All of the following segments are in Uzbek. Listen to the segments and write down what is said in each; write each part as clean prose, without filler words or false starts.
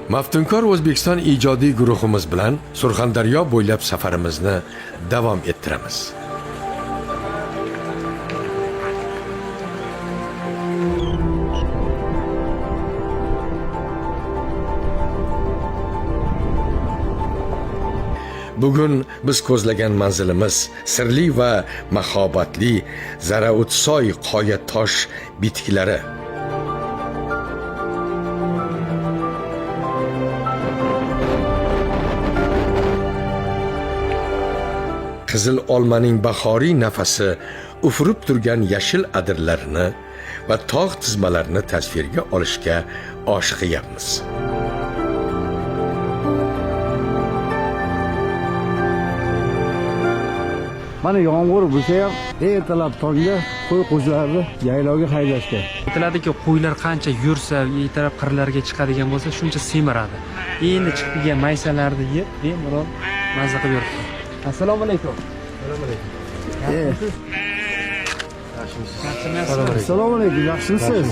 Maftunkor O'zbekiston ijodiy guruhimiz bilan Surxondaryo bo'ylab safarimizni davom ettiramiz. Bugun biz ko'zlagan manzilimiz sirli va mahobatli Zarautsoy qoya tosh bitklari. Qizil olmaning bahoriy nafasi ufurib turgan yashil adirlarini va tog' tizmalarini tasvirga olishga oshiqyapmiz. Mana yomg'ir bo'lsa ham ertalab tongda qo'y qo'shlarni yaylovga haydashgan. Aytiladiki, qo'ylar qancha yursa, ertalab qirlarga chiqadigan bo'lsa, shuncha semiradi. Endi chiqgan maysalarni yeb, bemalol mazza qilib yuribdi. Assalomu alaykum. Assalomu alaykum. Yaxshimisiz?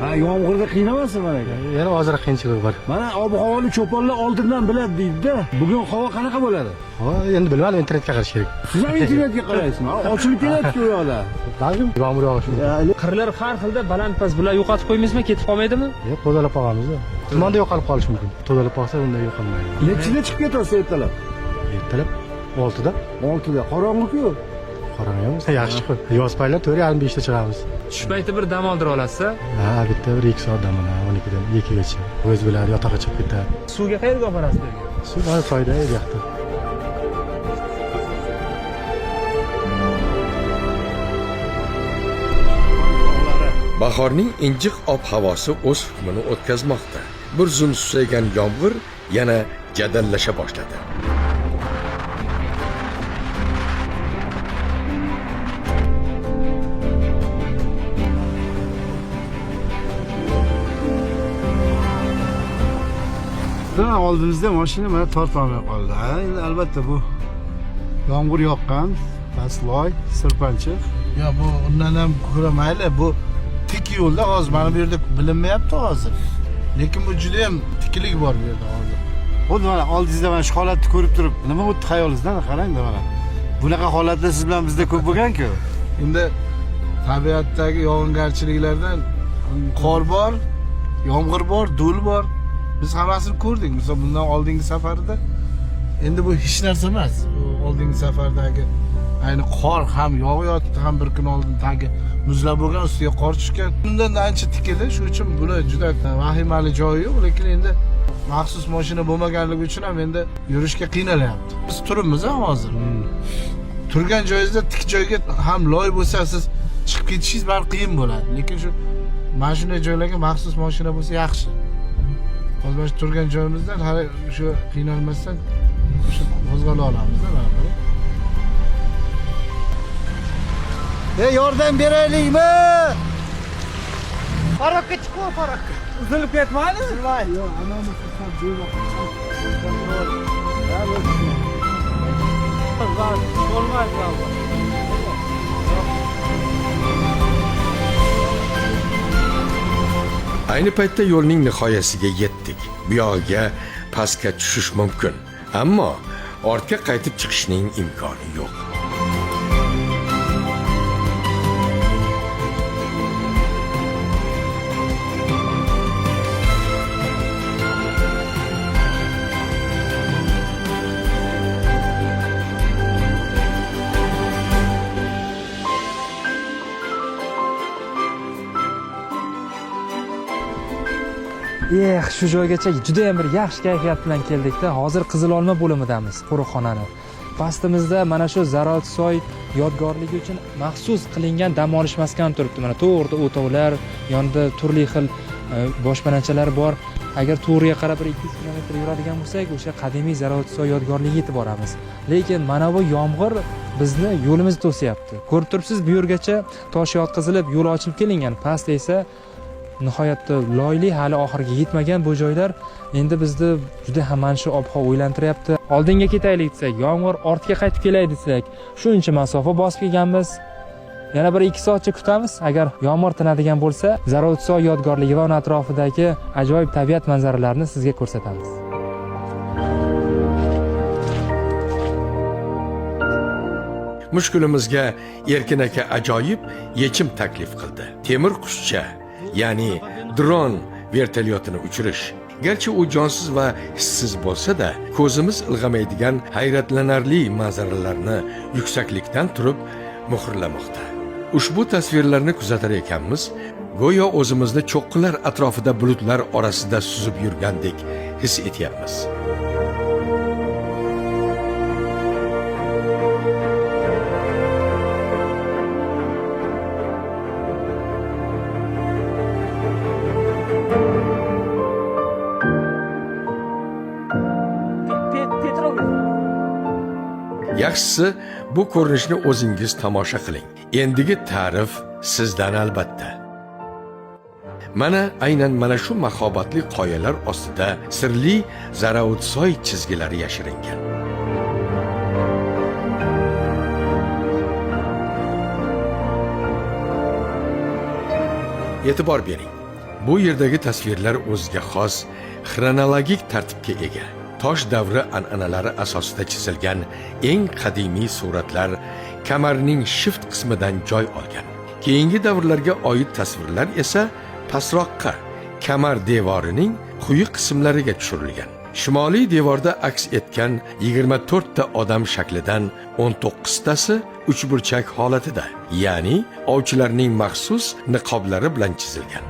Ha, yomg'irda qiynamasin mana aka. Yana hozir qiyinchilik bor. Mana ob-havoni cho'ponlar oldindan biladi deydi-da. Bugun havo qanaqa bo'ladi? Ha, endi bilmadim, internetga qarash kerak. Siz ham internetga qaraysizmi? Ochilib kelayapti u yoqda. Balkim yomg'ir yog'ishi. Qirlar har xilda baland-past bular yo'qotib qo'ymizmi, ketib qolmaydimi? Yo'q, tozalab qolamiz-da. Tumanda yo'qolib qolishi mumkin. Tozalab qolsa unda yo'qolmaydi. Nechida chiqib ketasiz ertalab? Ertalab 6da. 6da. Qorong'u-ku. Qorong'u yaxshi chiqib. Yoz paylar 4:30 da chiqamiz. Tush payti bir dam oldira olasiz-a? Ha, bitta 1-2 soat dam ola, 12dan 2gacha. O'z biladi, yotoqqa chiqib ketadi. Suvga qayerga olib borasiz? Suv ham foyda bu yoqda. Bahorning injiq ob-havosi o'z hukmini o'tkazmoqda. Bir zum susaygan yomg'ir yana jadallasha boshladi. Mana oldimizda mashina mana tortolmay qoldi. Ha, endi albatta bu yomg'ir yoqqan, pastloy, sirpanchiq. Ya bu undan ham ko'ra mayli, bu tik yo'lda hozir mana bu yerda bilinmayapti hozir. Lekin bu juda ham tiklik bor bu yerda hozir. Xuddi mana oldingizda mana shu holatni ko'rib turib, nima o'tdi xayolingizdan qarang-da mana. Bunaqa holatlar siz bilan bizda ko'p bo'lgan-ku. Endi tabiatdagi yog'ingarchiliklardan qor bor, yomg'ir bor, do'l bor. Biz hammasini ko'rdik. Misol bundan oldingi safarda endi bu hech narsa emas. Bu oldingi safardagi ayni qor ham yog'yotdi, ham bir kun oldin tagi muzlab bo'lgan, ustiga qor tushgan. Bundan da ancha tikildi. Shuning uchun buni juda vahimali joyi yo'q, lekin endi maxsus mashina bo'lmaganligi uchun ham endi yurishga qiynalyapti. Biz turibmiz hozir. Turgan joyingizda tik joyga ham loy bo'lsa, siz chiqib ketishingiz bari qiyin bo'ladi. Lekin shu mana shunday joylarga maxsus mashina bo'lsa yaxshi. Hozir shu turgan joyimizdan hali shu qiynalmasdan shu qo'zg'ala olamiz-da mana. Yordam beraylikmi? Farokka chiqma, farokka. Uzilib ketmaydi? Yo'q, anamiz hisob Ayni paytda yo'lning nihoyasiga yetdik. Bu yoqqa pastga tushish mumkin, ammo ortga qaytib chiqishning imkoni yo'q. Shu joygacha juda ham bir yaxshi kayfiyat bilan keldik-da. Hozir Qizil olma bo'limidamiz, qo'riqxonani. Pastimizda mana shu Zarautsoy yodgorligi uchun maxsus qilingan dam olish maskani turibdi. Mana to'g'rida o'tovlar, yonida turli xil boshpanachalar bor. Agar to'g'riga qarab 200 kilometr yuradigan bo'lsak, o'sha qadimiy Zarautsoy yodgorligiga yetib boramiz. Lekin mana bu yomg'ir bizni yo'limizni to'sayapti. Ko'rib turibsiz, bu yergacha tosh yotqizilib, yo'l ochilib kelingan. Past esa nihoyatda loyli, hali oxiriga yetmagan bu joylar. Endi bizni juda ham mana shu ob-havo o'ylantiryapti. Oldinga ketaylik desak, yomg'ir, ortga qaytib kelay desak, shuncha masofa bosib kelganmiz. Yana bir 2 soatcha kutamiz. Agar yomg'ir tinadigan bo'lsa, Zarovitsoy yodgorligi va uning atrofidagi ajoyib tabiat manzaralarini sizga ko'rsatamiz. Mushkulimizga Erkin aka ajoyib yechim taklif qildi. Temir qushcha, ya'ni dron vertolyotini uchirish. Garchi u jonsiz va hissiz bo'lsa-da, ko'zimiz ilg'amaydigan hayratlanarli manzaralarni yuksaklikdan turib muhrlamoqda. Ushbu tasvirlarni kuzatar ekanmiz, go'yo o'zimizni cho'qqilar atrofida bulutlar orasida suzib yurgandek his etyapmiz. Yaxshisi, bu ko'rinishni o'zingiz tomosha qiling. Endigi ta'rif sizdan albatta. Aynan mana shu mahobatli qoyalar ostida sirli Zarovitsoy chizgilari yashiringan. E'tibor bering. Bu yerdagi tasvirlar o'ziga xos xronologik tartibga ega. Tosh davri an'analari asosida chizilgan eng qadimiy suratlar kamarning shift qismidan joy olgan. Keyingi davrlarga oid tasvirlar esa pastroqqa, kamar devorining quyi qismlariga tushirilgan. Shimoliy devorda aks etgan 24 ta odam shaklidan 19 tasi uchburchak holatida, ya'ni ovchilarning maxsus niqoblari bilan chizilgan.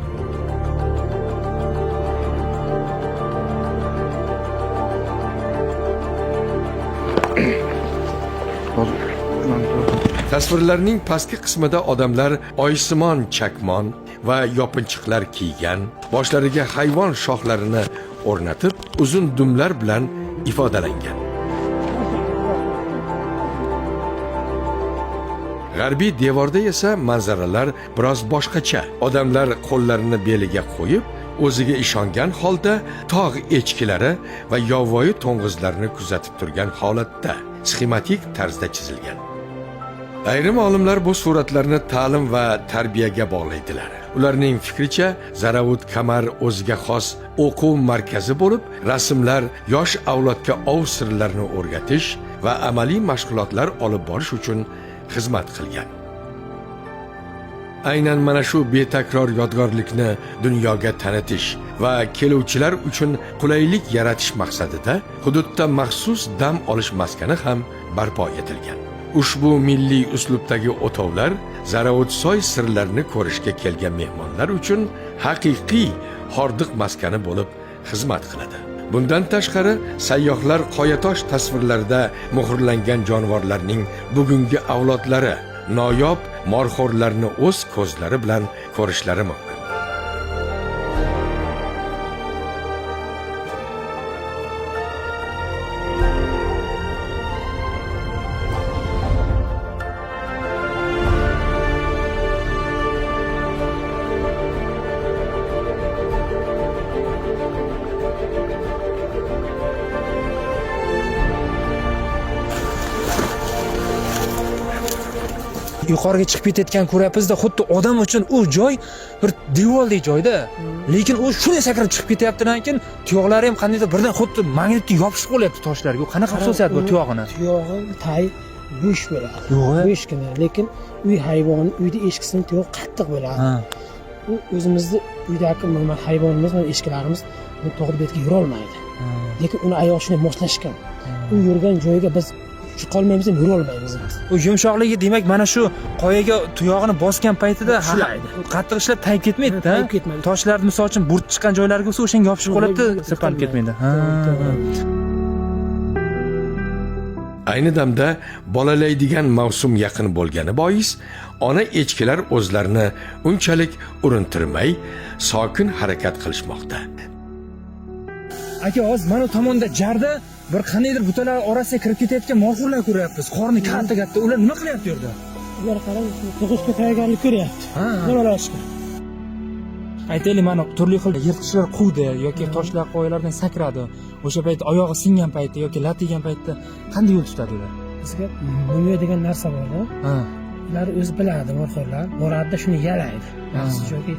Tasvirlarning pastki qismida odamlar oysimon chakmon va yopinchiqlar kiygan, boshlariga hayvon shoxlarini o'rnatib, uzun dumlar bilan ifodalangan. G'arbiy devorda esa manzaralar biroz boshqacha. Odamlar qo'llarini beliga qo'yib, o'ziga ishongan holda tog' echkilari va yovvoyi to'ng'izlarni kuzatib turgan holatda sxematik tarzda chizilgan. Ayrim olimlar bu suratlarni ta'lim va tarbiyaga bog'laydilar. Ularning fikricha, Zarovit kamar o'ziga xos o'quv markazi bo'lib, rasmlar yosh avlodga ov sirlarini o'rgatish va amaliy mashg'ulotlar olib borish uchun xizmat qilgan. Aynan mana shu betakror yodgorlikni dunyoga tanitish va keluvchilar uchun qulaylik yaratish maqsadida hududda maxsus dam olish maskani ham barpo etilgan. Ushbu milliy uslubdagi o'tovlar Zarovitsoy sirlarini ko'rishga kelgan mehmonlar uchun haqiqiy hordiq maskani bo'lib xizmat qiladi. Bundan tashqari, sayyohlar qoyatosh tasvirlarida muhrlangan jonivorlarning bugungi avlodlari, noyob morxo'rlarni o'z ko'zlari bilan ko'rishlari mumkin. Yuqoriga chiqib ketayotgan ko'ryapmizda, xuddi odam uchun u joy bir devordek joyda. Lekin u shunday sakrab chiqib ketyaptidan keyin tuyoqlari ham qandaydir birdan xuddi magnitga yopishib qolyapti toshlarga. U qanaqa xususiyat bu tuyog'ini? Tuyog'i tay bo'sh bo'ladi. Bo'shgina, lekin uy hayvoni, uyda echkisining tuyog'i qattiq bo'ladi. U o'zimizni uydagi normal hayvonimiz va echkilarimiz bu tog'ni betiga yura olmaydi. Lekin uni oyoq shunday moslashgan. U yurgan joyiga biz chiqolmaymiz, yura olmaymiz. U yumshoqligi demak mana shu qoyaga tuyog'ini bosgan paytida qattiq ishlab tayib ketmaydi-da. Toshlar misol uchun burt chiqqan joylariga bo'lsa o'shanga yopishib qoladi, sirpanib ketmaydi. Ayni damda bolalaydigan mavsum yaqin bo'lgani bois, ona echkilar o'zlarini unchalik urintirmay, sokin harakat qilishmoqda. Aka, hozir mana tomonda jarda bir qandaydir butalar orasiga kirib ketayotgan morxo'rlar ko'ryapmiz. Qorni katta-katta. Ular nima qilyapti yerda? Ular qarang, tug'ishga tayyorgarlik ko'ryapti. Nimalashga. Aytaylik, mana turli xil yirtqichlar quvdi yoki toshlar qoyalardan sakradi. O'sha payt oyog'i singan paytda yoki lat yegan paytda qanday yo'l tutadi ular? Bizga bunga degan narsa bor-da. ular o'zi biladi, morxorlar boradida shuni yalaydi. Yaxshi joyga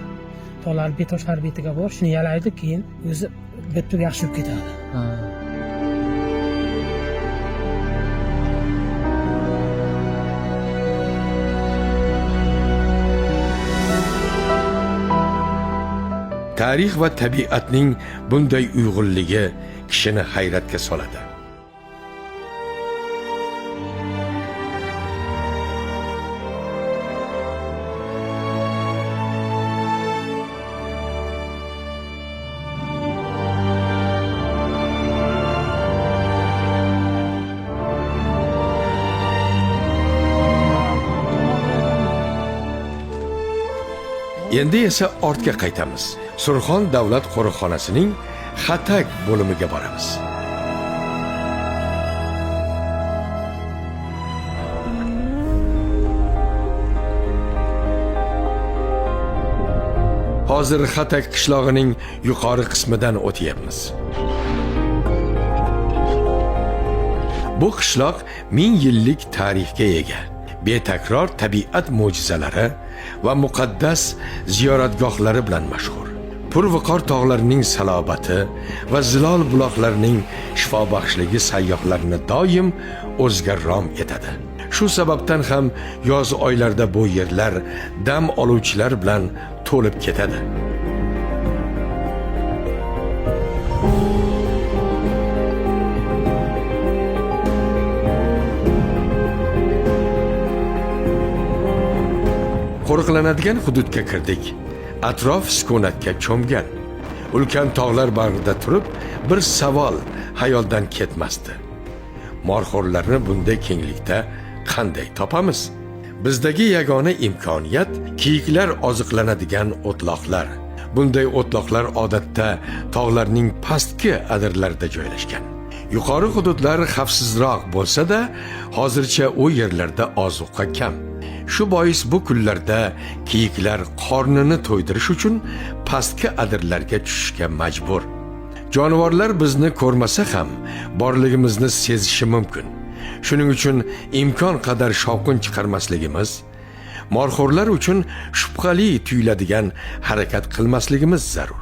tog'lar betoshlar betiga bor, shuni yalaydi, keyin o'zi bitta yaxshi yurib ketadi. Tarix va tabiatning bunday uyg'unligi kishini hayratga soladi. Endi esa ortga qaytamiz. Surxon davlat qo'riqxonasining Xatak bo'limiga boramiz. Hozir Xatak qishlog'ining yuqori qismidan o'tyapmiz. Bu qishloq 1000 yillik tarixga ega. Betakror tabiat mo'jizalari va muqaddas ziyoratgohlari bilan mashhur. Purviqor tog'larining salobati va zilol buloqlarining shifobaxshligi sayyohlarni doim o'ziga rom etadi. Shu sababdan ham yoz oylarida bu yerlar dam oluvchilar bilan to'lib ketadi. Qo'riqlanadigan hududga kirdik. Atrof sukunatga cho'mgan. Ulkan tog'lar bag'rida turib, bir savol hayoldan ketmasdi. Morxorlarni bunday kenglikda qanday topamiz? Bizdagi yagona imkoniyat kiyiklar oziqlanadigan o'tloqlar. Bunday o'tloqlar odatda tog'larning pastki adirlarida joylashgan. Yuqori hududlar xavfsizroq bo'lsa-da, hozircha u yerlarda ozuqa kam. Shu bois bu kunlarda kiyiklar qornini to'ydirish uchun pastki adirlarga tushishga majbur. Jonivorlar bizni ko'rmasa ham borligimizni sezishi mumkin. Shuning uchun imkon qadar shovqin chiqarmasligimiz, morxorlar uchun shubhali tuyuladigan harakat qilmasligimiz zarur.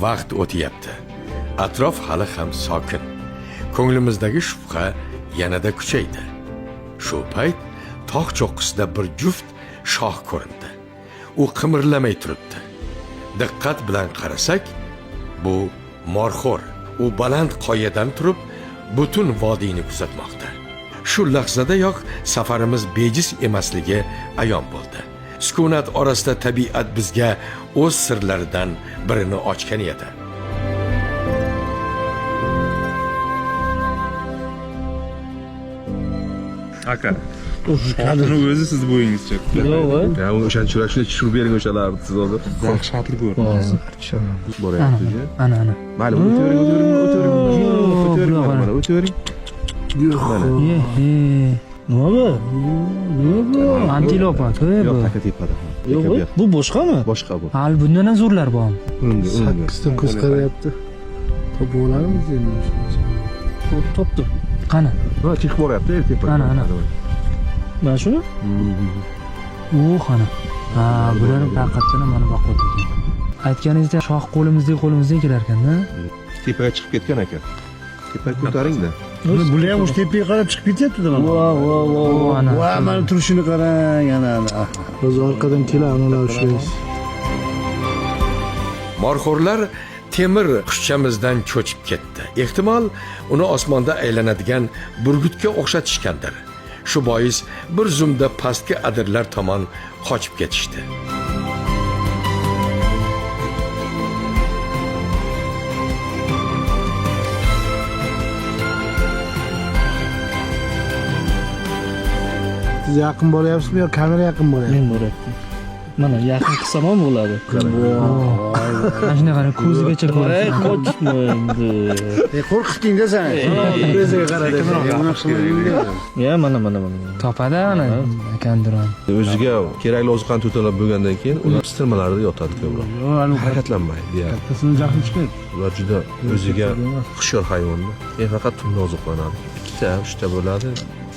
Vaqt o'tyapti. Atrof hali ham sokin. Ko'nglimizdagi shubha yanada kuchaydi. Shu payt tog' cho'qqisida bir juft shoh ko'rindi. U qimirlamay turibdi. Diqqat bilan qarasak, bu morxor. U baland qoyadan turib, butun vodiyni kuzatmoqda. Shu lahzadayoq safarimiz bejiz emasligi ayon bo'ldi. Sukunat orasida tabiat bizga o'z sirlaridan birini ochgan edi. Aka. Xotinni o'zi sizni bo'yingizcha. Yo'q. Ya o'shan chiroqni tushirib bering o'shalarni siz hozir. Dahshatli ko'r. Boryapti. Ana. Mayli, o'tavering. Mana o'tavering. Yo'q. Nima bu? Antilopa, to'y bu. Yo'q, tepada. Yo'q, bu boshqami? Boshqa bu. Hali bundan ham zo'rlar bormi? 8 ta ko'z qarayapti. Top bo'larmiz endi. Topdim. Qani? Ha, chiqib boryapti, tepada. Ana. Mana shuni? Qani. Ha, bular haqiqatdan mana boqib o'tirgan. Aytganingizdek shoh qo'limizdan kelar ekanda. Tepaga chiqib ketgan aka. Tepaga ko'taring-da. Bular ham o'sha tepaga qarab chiqib ketyapti-da mana. Va, mana turishini qarang, ana. Biz orqadan kelamiz ular ushlaymiz. Morxorlar temir qushchamizdan cho'chib ketdi. Ehtimol uni osmonda aylanadigan burgutga o'xshatishgandir. Shu bois bir zumda pastki adirlar tomon qochib ketishdi. Siz yaqin boryapsizmi yo kamera yaqin boryapti? Men boryapman. Mana yaqin qilsam ham bo'ladi. Mana shunaqa qarang, ko'zigacha ko'rib. Qo'rqitding-da sen. O'ziga qaradi. mana. Topadi ana akandiron. O'ziga kerakli oziqani to'talab bo'lgandan keyin ular pistirmalarda yotadi ko'proq. Harakatlanmaydi deyapti. Kattasini jahli chiqadi. Ular juda o'ziga xushyor hayvonlar. Faqat tunda oziqlanadi. Ikkita, uchta bo'ladi.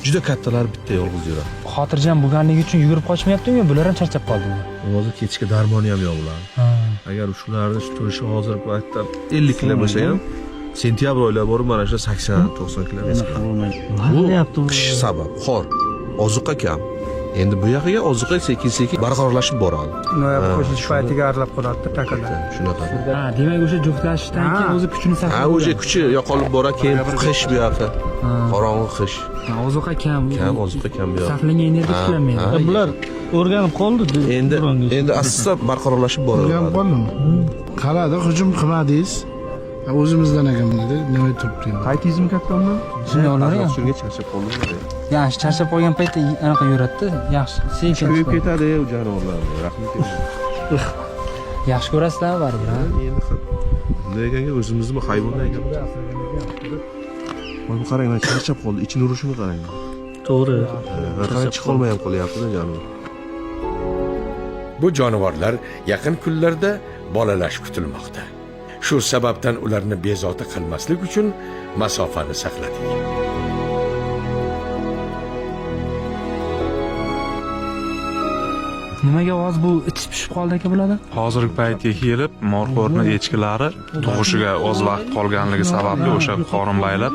Juda kattalar bitta yolg'iz yuradi. Xotirjam bo'lganligi uchun yugurib qochmayaptimi, bular ham charchab qoldimi? Hozir ketishga darmoni ham yo'q ular. Agar shularni turishi hozir paytda 50 kilo bo'lsa ham sentyabr oylari borib mana shu 80-90 kilo eski. Bu qish sabab qor, oziqa kam. Endi bu yoqiga oziqa sekin-sekin barqarorlashib boradi. Noyob qo'shish paytiga aralab qoladi takalar. Shunaqa. Ha, demak o'sha juftlashishdan keyin o'zi kuchini saqlab. Ha, o'sha kuchi yo'qolib borar, keyin qish bu yoqda. Qorong'i qish. Oziqa kam. Kam oziqa kam bu yoqda. Saqlangan energiya tiklanmaydi. Bular o'rganib qoldi. Endi asta barqarorlashib boradi. O'rganib qoldimi? Qalada hujum qilmadingiz. O'zimizdan ekan dedi. Nima turibdingiz? Qaytingizmi katta undan? Shunday olar ham. Shunga charchab qoldim. Yaxshi, charchab qolgan paytda anaqa yuradi-da, yaxshi. Sekin. Kuyib ketadi u jonivorlar. Rahmat kelsin. Yaxshi ko'rasizlar baribir, ha? Endi bunday ekanga o'zimizni hayvonlar ekan. Mana bu qarang, charchab qoldi. Ichini urishini qarang. To'g'ri. Qarang chiqolmay ham qolyapti-da jonivor. Bu jonivorlar yaqin kunlarda bolalash kutilmoqda. Shu sababdan ularni bezovta qilmaslik uchun masofani saqladik. Nimaga ovoz bu ichib pishib qoldi aka bularda? Hozirgi paytga kelib morxo'rni echkilari tug'ishiga oz vaqt qolganligi sababli o'sha qorinbaylab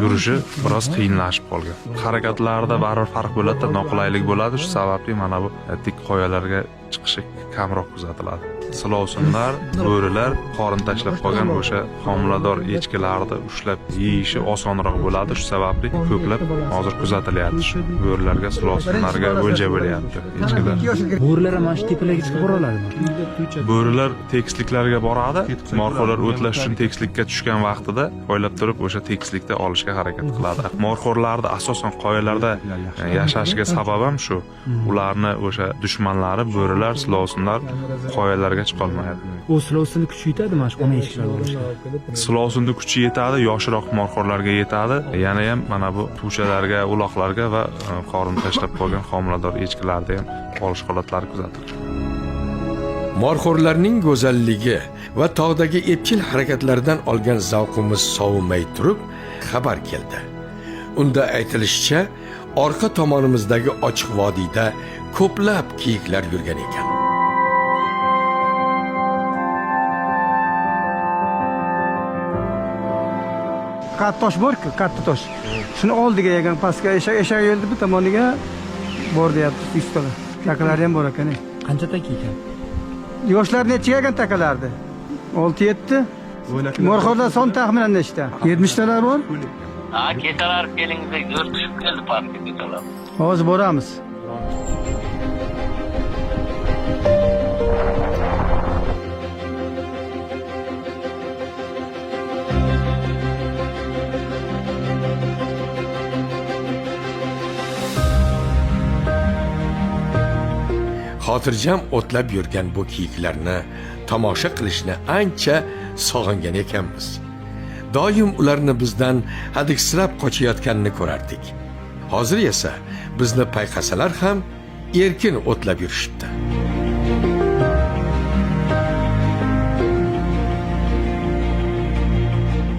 yurishi biroz qiyinlashib qolgan. Harakatlarida baribir farq bo'ladi, noqulaylik bo'ladi. Shu sababli mana bu tik qoyalarga chiqishi kamroq kuzatiladi. Silovsinlar, bo'rilar qorin tashlab qolgan o'sha homilador echkilarni ushlab yeyishi osonroq bo'ladi. Shu sababli ko'plab hozir kuzatilyapti. Shu bo'rilarga, silovsinlarga o'lja bo'lyapti echkilar. Bo'rilar ham mana shu tepalarga chiqib bora oladimi? Bo'rilar tekisliklarga boradi. Morxo'rlar o'tlash uchun tekislikka tushgan vaqtida poylab turib o'sha tekislikda olishga harakat qiladi. Morxo'rlarni asosan qoyalarda yashashiga sabab ham shu. Ularni o'sha dushmanlari bo'rilar, silovsinlar qoyalarga chiqolmaydi. U silovsinni kuchi yetadi mana shu ona eshiklar bo'lishga. Silovsinni kuchi yetadi, yoshroq morxo'rlarga yetadi. Yana ham mana bu tuchalarga, uloqlarga va qorin tashlab qolgan homilador echkilarda ham qolish holatlari kuzatiladi. Morxo'rlarning go'zalligi va tog'dagi epchil harakatlaridan olgan zavqimiz sovumay turib xabar keldi. Unda aytilishicha, orqa tomonimizdagi ochiq vodiyda ko'plab kiyiklar yurgan ekan. Katta tosh bor-ku, katta tosh. Shuni oldiga yegan pastga eshak yo'ldi bu tomoniga bor deyapti ustalar. Takalari ham bor ekan. Qancha taka ekan? Yoshlar necha ekan takalardi? 6-7. Morxo'rda son taxminan nechta? 70 talar bor? Ha, kechalar kelingizda yurtishib keldi parkga kechalar. Hozir boramiz. Xotirjam o'tlab yurgan bu kiyiklarni tomosha qilishni ancha sog'ingan ekanmiz. Doim ularni bizdan hadiksirab qochayotganini ko'rardik. Hozir esa bizni payqasalar ham erkin o'tlab yurishibdi.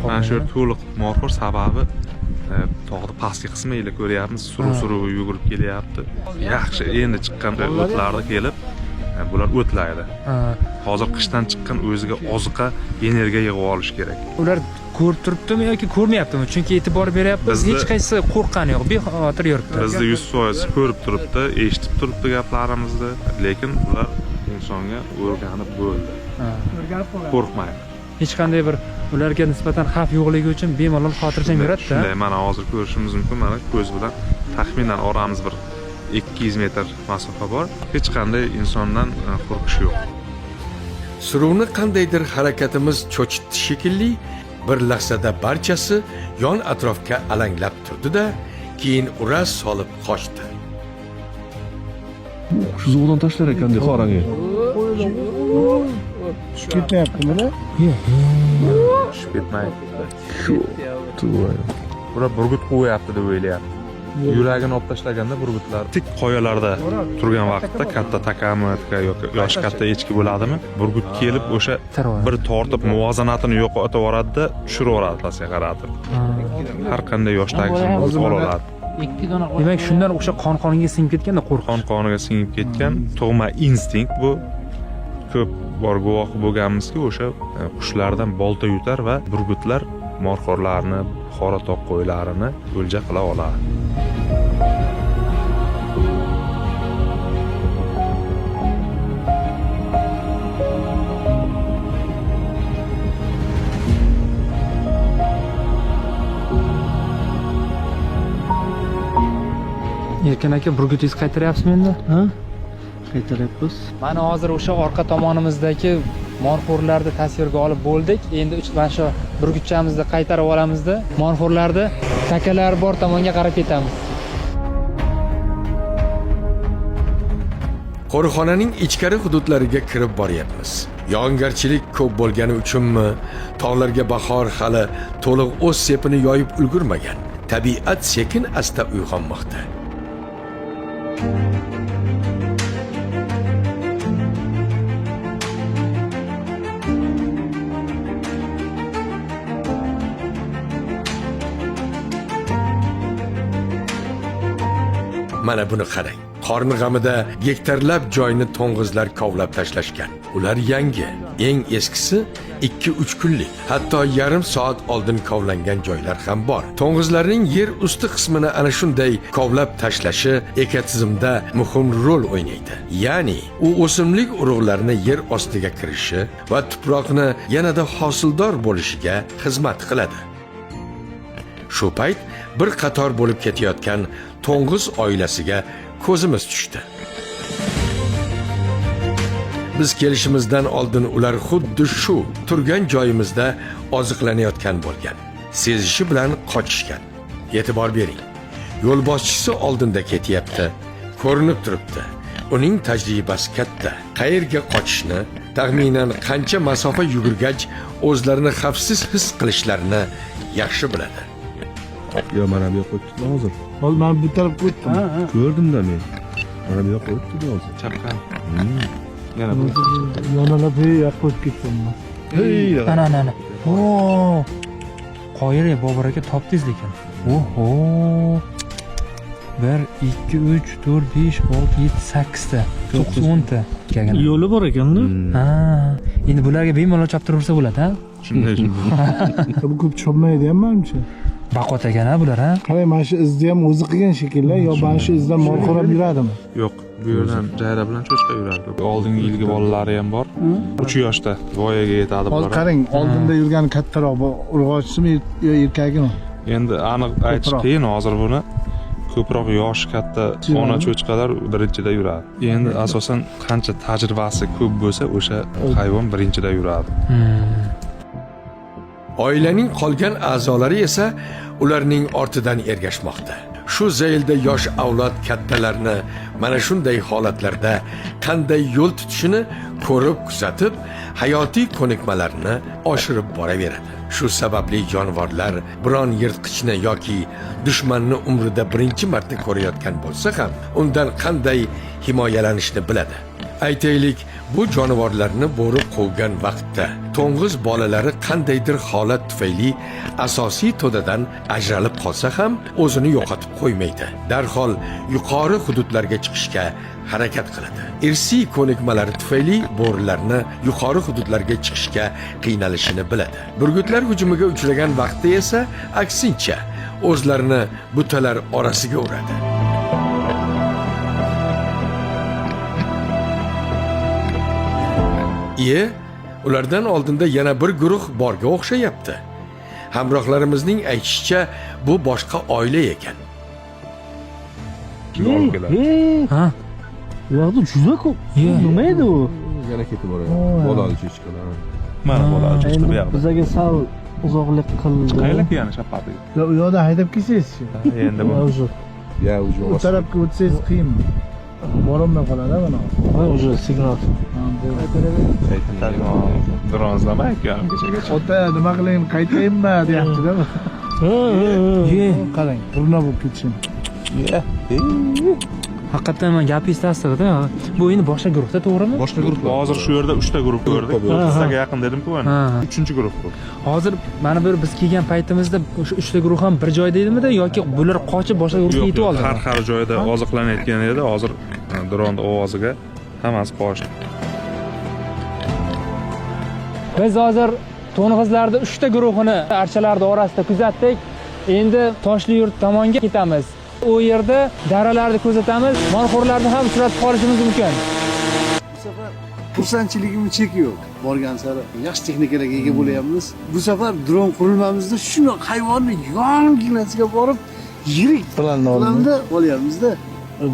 Mana shu to'liq morxo'r sababi tog'ni pastki qismiga ko'ryapmiz, suruv-suruv yugurib kelyapti. Yaxshi, endi chiqqan o'tlarga kelib bular o'tlaydi. Hozir qishdan chiqqan o'ziga oziqa, energiya yig'ib olish kerak. Ular ko'rib turibdimi yoki ko'rmayaptimi? Chunki e'tibor beryapmiz. Hech qaysi qo'rqqani yo'q, bexavotir yuribdi. Bizni 100% ko'rib turibdi, eshitib turibdi gaplarimizni, lekin ular insonga o'rganib bo'ldi. Qo'rqmaydi. Hech qanday bir ularga nisbatan xavf yo'qligi uchun bemalol xotirjam yuradi-da. Shunday, mana hozir ko'rishimiz mumkin. Mana ko'z bilan taxminan oramiz bir 200 metr masofa bor. Hech qanday insondan qo'rqish yo'q. Suruvni qandaydir harakatimiz cho'chitdi shekilli, bir lahzada barchasi yon atrofga alanglab turdi-da, keyin uras solib qochdi. Shu zo'dan tashlar ekan, qorangga. tushib ketmayaptimi bular? tushib ketmaydi. Shu bular burgut qo'yapti deb o'ylayapti. Yuragini olib tashlaganda burgutlar tik qoyalarda turgan vaqtda katta takami yoki yoshi katta echki bo'ladimi, burgut kelib o'sha bir tortib muvozanatini yo'qotib yuboradi-da, tushirib yuboradi pastga qaratib. Har qanday yoshdagi burgut oladi. Demak, shundan o'sha qon-qoniga singib ketganda qo'rqon Qon-qoniga singib ketgan tug'ma instinkt bu. Ko'p bor guvoh bo'lganmizki, o'sha qushlardan bolta yutar va burgutlar morxorlarni, qora toq qo'ylarini o'lja qila oladi. Erkin aka, burgutingizni qaytaryapsizmi endi? Ha? Qaytaryapmiz. Mana hozir o'sha orqa tomonimizdagi morxorlarni tasvirga olib bo'ldik. Endi mana shu burgutchamizni qaytarib olamizda. Morxorlarni takalari bor tomonga qarab ketamiz. Qo'riqxonaning ichkari hududlariga kirib boryapmiz. Yog'ingarchilik ko'p bo'lgani uchunmi, tog'larga bahor hali to'liq o'z sepini yoyib ulgurmagan. Tabiat sekin asta uyg'onmoqda. Mana buni qarang. Qorni g'amida gektarlab joyni to'ng'izlar kovlab tashlashgan. Ular yangi, eng eskisi 2-3 kunlik, hatto yarim soat oldin kovlangan joylar ham bor. To'ng'izlarning yer usti qismini ana shunday kovlab tashlashi ekotizimda muhim rol o'ynaydi. Ya'ni, u o'simlik urug'larini yer ostiga kirishi va tuproqni yanada hosildor bo'lishiga xizmat qiladi. Shu payt bir qator bo'lib ketayotgan to'ng'iz oilasiga ko'zimiz tushdi. Biz kelishimizdan oldin ular xuddi shu turgan joyimizda oziqlanayotgan bo'lgan. Sezishi bilan qochishgan. E'tibor bering. Yo'lboshchisi oldinda ketyapti. Ko'rinib turibdi. Uning tajribasi katta. Qayerga qochishni, taxminan qancha masofa yugurgach o'zlarini xavfsiz his qilishlarini yaxshi biladi. Yo, mana bu yoqqa o'tdi hozir. Hozir men bu tarafga o'tdim. Ko'rdim-da men. Mana bu yoqqa o'tdi hozir. Chapqan. Yana bu. Yonalab yoqqa o'tib ketdim. Hey, Ana. Qoyil Bobur aka topdingiz lekin. Oho. 1 2 3 4 5 6 7 8 ta. 9 ta. Yo'li bor ekan-da. Ha. Endi bularga bemalol choptirib bo'ladi, ha? Shunday. Bu ko'p chopmaydi ham menimcha. Baqot ekan-a bular, ha? Qarang, mana shu izni ham o'zi qilgan shekilli, yo mana shu izdan morxorab yuradimi? Yo'q, bu yerdan jayra bilan cho'chqa yurardi. Oldingi yilgi bolalari ham bor. 3 yoshda voyaga yetadi bular. Hozir qarang, oldinda yurgan kattaroq bu urg'ochimi yo erkagimi? Endi aniq aytish qiyin hozir buni. Ko'proq yoshi katta ona cho'chqalar birinchida yuradi. Endi asosan qancha tajribasi ko'p bo'lsa, o'sha hayvon birinchida yuradi. Oilaning qolgan a'zolari esa ularning ortidan ergashmoqda. Shu zaylda yosh avlod kattalarni mana shunday holatlarda qanday yo'l tutishini ko'rib, kuzatib, hayotiy ko'nikmalarini oshirib boraveradi. Shu sababli jonivorlar biron yirtqichni yoki dushmanni umrida birinchi marta ko'rayotgan bo'lsa ham, undan qanday himoyalanishni biladi. Aytaylik, bu jonivorlarni bo'ri quvgan vaqtda to'ng'iz bolalari qandaydir holat tufayli asosiy to'dadan ajralib qolsa ham o'zini yo'qotib qo'ymaydi. Darhol yuqori hududlarga chiqishga harakat qiladi. Irsiy ko'nikmalari tufayli bo'rilarni yuqori hududlarga chiqishga qiynalishini biladi. Burgutlar hujumiga uchragan vaqtda esa aksincha o'zlarini butalar orasiga uradi. Ulardan oldinda yana bir guruh borga o'xshayapti. Hamrohlarimizning aytishicha, bu boshqa oila ekan. Ha? Yo'qda juda ko'p. Nima edi u? Yana ketib boradi. Bolali cho'chqalar. Mana bolali cho'chqa bu yoqda. Bizga sal uzoqlik qildi. Qayerga yana chapadi? Yo, u yoqdan haydab kelsangiz-chi. Endi bu. Ya, Bu tarafga o'tsangiz qiyin. Borolmay qoladi mana. Voy, уже signal. Bronzlamak yarim kechagacha. ota nima qilaymi qaytayinmi deyapti-da. Qarang, burna bo'lib ketsin. Haqiqatdan men gapingiz tasdig'ida. Bu endi boshqa guruhda, to'g'rimi? Boshqa guruh. Hozir shu yerda 3 ta guruh ko'rdik. 3taga yaqin dedim-ku mana. 3-guruh bu. Hozir mana bir biz kelgan paytimizda o'sha 3 ta guruh ham bir joyda edimida yoki bular qochib boshqa guruhga yetib oldi? Har joyda oziqlanayotgan edi. Hozir dron ovoziga hammasi qochdi. Biz hozir to'ng'izlarda 3 ta guruhini archalarning orasida kuzatdik. Endi Toshli-Yurt tomonga ketamiz. U yerda daralarni kuzatamiz. Morxo'rlarni ham uchratib qolishimiz mumkin. Bu safar xursandchiligimiz cheki yo'q. Borgan sari yaxshi texnikalarga ega bo'layapmiz. Bu safar dron qurilmamizda shuni hayvonni yonginasiga borib yirik Planni olyapmiz-da.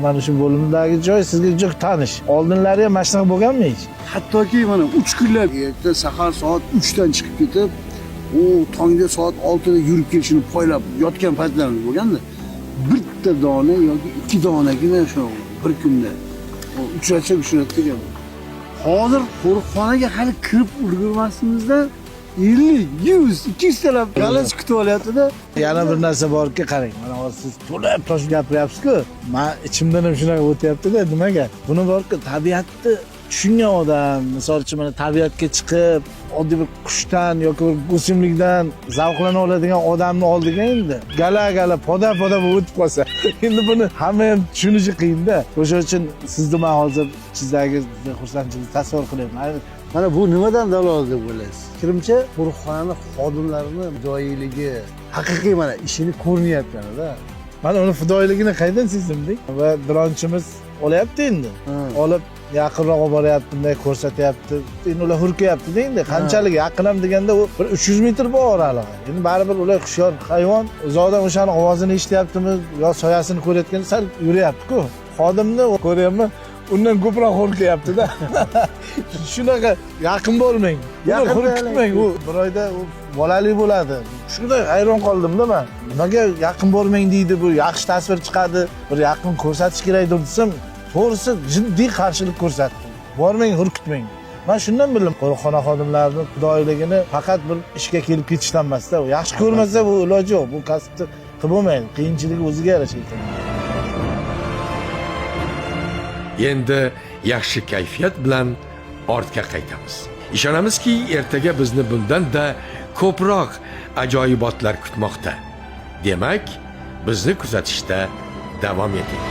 Mana shu bo'limdagi joy sizga juda tanish. Oldinlari ham mashnaqa bo'lganmi hech? Hattoki mana 3 kunlab erta sahar soat 3 dan chiqib ketib, tongda soat 6 da yurib kelishini poylab yotgan paytlarimiz bo'lganda, bitta dona yoki 2 donagina shu bir kunda uchratsak degan. Hozir qo'riqxonaga hali kirib ulgurmasimizda 50, 100, 200 talab galaz kutib olyapti-da. Yana bir narsa borki, qarang. Mana hozir siz to'lab toshib gapiryapsiz-ku. Men ichimdan ham shunaqa o'tyapti-da, nimaga? Buni borki, tabiatni tushungan odam, misol uchun mana tabiatga chiqib, oddiy bir qushdan yoki bir o'simlikdan zavqlana oladigan odamni oldiga endi gala poda bo'lib o'tib qolsa, endi buni hamma ham tushunishi qiyin-da. O'sha uchun sizni men hozir sizdagi xursandchilikni tasavvur qilyapman. Mana bu nimadan dalolat deb o'ylaysiz? Fikrimcha, qo'riqxonani xodimlarini fidoyiligi haqiqiy mana ishini ko'rinyapti-da. Mana uni fidoyiligini qaydan sezdim-dik? Va dronchimiz olyapti endi. Olib yaqinroq olib boryapti, bunday ko'rsatyapti. Endi ular hurkayapti-da endi. Qanchalik yaqin ham deganda u bir 300 metr bor oralig'i. Endi baribir ular hushyor hayvon. Uzoqdan o'shani ovozini eshityaptimi yo soyasini ko'rayotganda sal yurayapti-ku. Xodimni ko'ryapman. Undan ko'proq hurkayapti-da. Shunaqa yaqin bo'lmang. Uni hurkitmang. U bir oyda bolali bo'ladi. Shunday hayron qoldim-da men. Nimaga yaqin bo'lmang deydi, bu yaxshi tasvir chiqadi. Bir yaqin ko'rsatish kerak deb desam, to'g'risi jiddiy qarshilik ko'rsatdi. Bormang, hurkitmang. Men shundan bildim, qo'riqxona xodimlarining fidoyiligini faqat bir ishga kelib ketishdan emas-da. Yaxshi ko'rmasa bu iloji yo'q. Bu kasbni qilib bo'lmaydi. Qiyinchiligi o'ziga yarasha ekan. Endi yaxshi kayfiyat bilan ortga qaytamiz. Ishonamizki, ertaga bizni bundan-da ko'proq ajoyibotlar kutmoqda. Demak, bizni kuzatishda davom eting.